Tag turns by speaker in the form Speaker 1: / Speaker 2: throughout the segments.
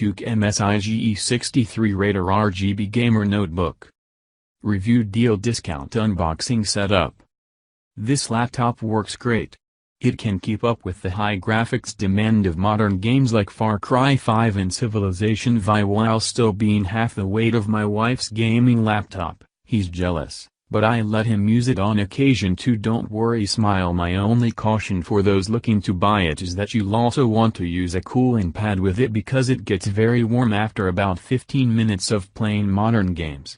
Speaker 1: CUK MSI GE63 Radar RGB Gamer Notebook. Review Deal Discount Unboxing Setup. This laptop works great. It can keep up with the high graphics demand of modern games like Far Cry 5 and Civilization V while still being half the weight of my wife's gaming laptop. He's jealous, but I let him use it on occasion too. Don't worry, smile. My only caution for those looking to buy it is that you'll also want to use a cooling pad with it because it gets very warm after about 15 minutes of playing modern games.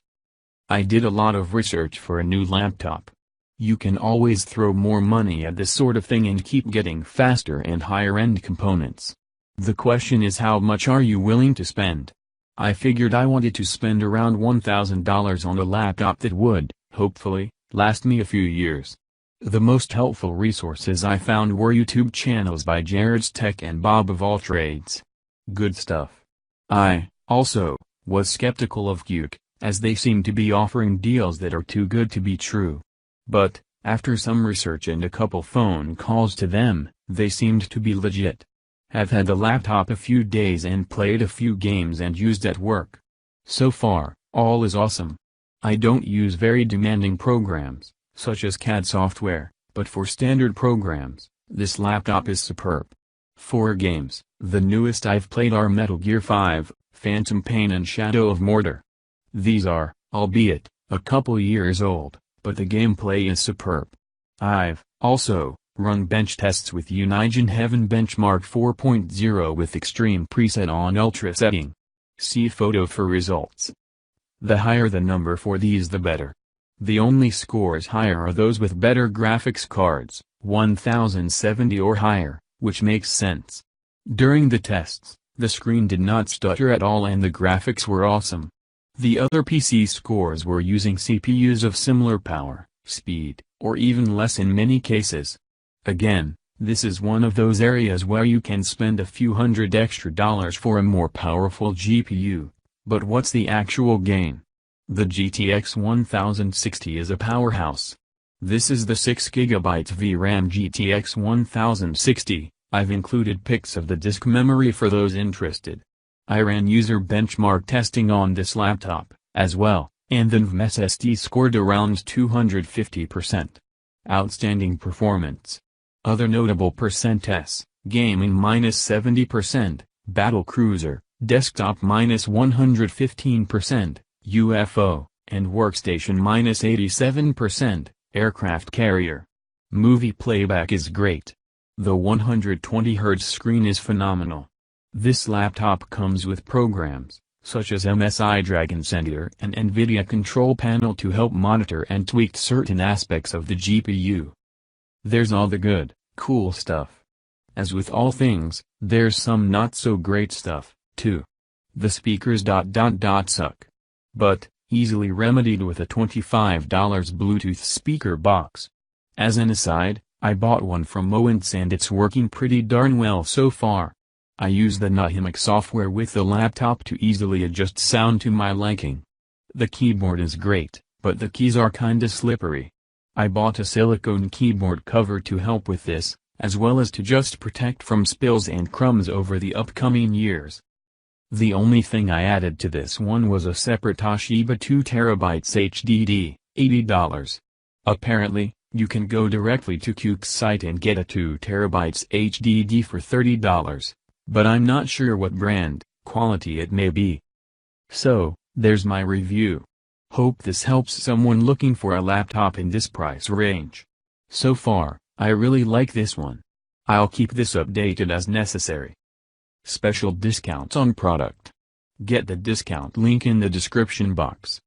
Speaker 1: I did a lot of research for a new laptop. You can always throw more money at this sort of thing and keep getting faster and higher-end components. The question is, how much are you willing to spend? I figured I wanted to spend around $1,000 on a laptop that would, hopefully, last me a few years. The most helpful resources I found were YouTube channels by Jared's Tech and Bob of All Trades. Good stuff. I, also, was skeptical of CUK, as they seem to be offering deals that are too good to be true. But, after some research and a couple phone calls to them, they seemed to be legit. Have had the laptop a few days and played a few games and used at work. So far, all is awesome. I don't use very demanding programs, such as CAD software, but for standard programs, this laptop is superb. For games, the newest I've played are Metal Gear 5, Phantom Pain and Shadow of Mordor. These are, albeit, a couple years old, but the gameplay is superb. I've, also, run bench tests with Unigine Heaven Benchmark 4.0 with Extreme preset on Ultra setting. See photo for results. The higher the number for these the better. The only scores higher are those with better graphics cards, 1070 or higher, which makes sense. During the tests, the screen did not stutter at all and the graphics were awesome. The other PC scores were using CPUs of similar power, speed, or even less in many cases. Again, this is one of those areas where you can spend a few $100 extra for a more powerful GPU, but what's the actual gain? The GTX 1060 is a powerhouse. This is the 6GB VRAM GTX 1060, I've included pics of the disk memory for those interested. I ran user benchmark testing on this laptop, as well, and the NVMe SSD scored around 250%. Outstanding performance. Other notable %s, gaming -70%, battlecruiser, desktop -115%, UFO, and workstation -87%, aircraft carrier. Movie playback is great. The 120Hz screen is phenomenal. This laptop comes with programs, such as MSI Dragon Center and NVIDIA Control Panel to help monitor and tweak certain aspects of the GPU. There's all the good, cool stuff. As with all things, there's some not so great stuff, too. The speakers suck. But, easily remedied with a $25 Bluetooth speaker box. As an aside, I bought one from Owens and it's working pretty darn well so far. I use the NVMe software with the laptop to easily adjust sound to my liking. The keyboard is great, but the keys are kinda slippery. I bought a silicone keyboard cover to help with this, as well as to just protect from spills and crumbs over the upcoming years. The only thing I added to this one was a separate Toshiba 2TB HDD, $80. Apparently, you can go directly to CUK's site and get a 2TB HDD for $30. But I'm not sure what brand, quality it may be. So, there's my review. Hope this helps someone looking for a laptop in this price range. So far, I really like this one. I'll keep this updated as necessary. Special discounts on product. Get the discount link in the description box.